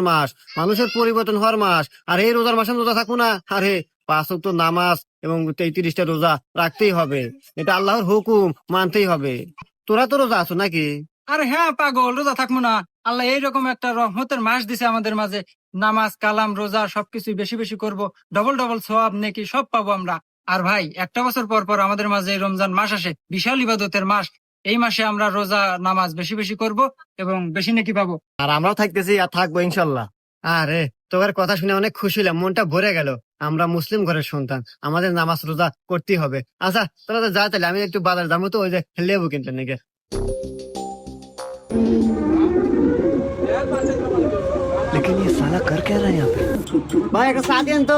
মাস, মানুষের পরিবর্তন হওয়ার মাস। আর এই রোজার মাসে রোজা থাকবো না? আরে 5 ওয়াক্ত নামাজ এবং 33টা রোজা রাখতেই হবে। এটা আল্লাহর হুকুম, মানতেই হবে। তোরা তো রোজা আছো নাকি? আরে হ্যাঁ পাগল, রোজা থাকবো না? আল্লাহ এইরকম একটা রহমতের মাস দিছে আমাদের মাঝে। নামাজ কালাম রোজা সবকিছু বেশি বেশি করব, ডবল ডবল সওয়াব নেকি সব পাবো আমরা। আর ভাই, একটা বছর পর পর আমাদের মাঝে এই রমজান মাস আসে, বিশাল ইবাদতের মাস। এই মাসে আমরা রোজা নামাজ বেশি বেশি করব এবং বেশি নেকি পাবো। আর আমরাও থাকতেছি আর থাকবো ইনশাল্লাহ। আরে তোর কথা শুনে অনেক খুশি হলাম, মনটা ভরে গেল। আমরা মুসলিম ঘরের সন্তান, আমাদের নামাজ রোজা করতেই হবে। আচ্ছা তোরা তো যা, তাহলে আমি একটু বাজার যাবো, তো ওই যে লেবু কিনতে নাকি। लेकिन ये साला कर क्या रहा है यहाँ पे? भाई एक साथ देन तो।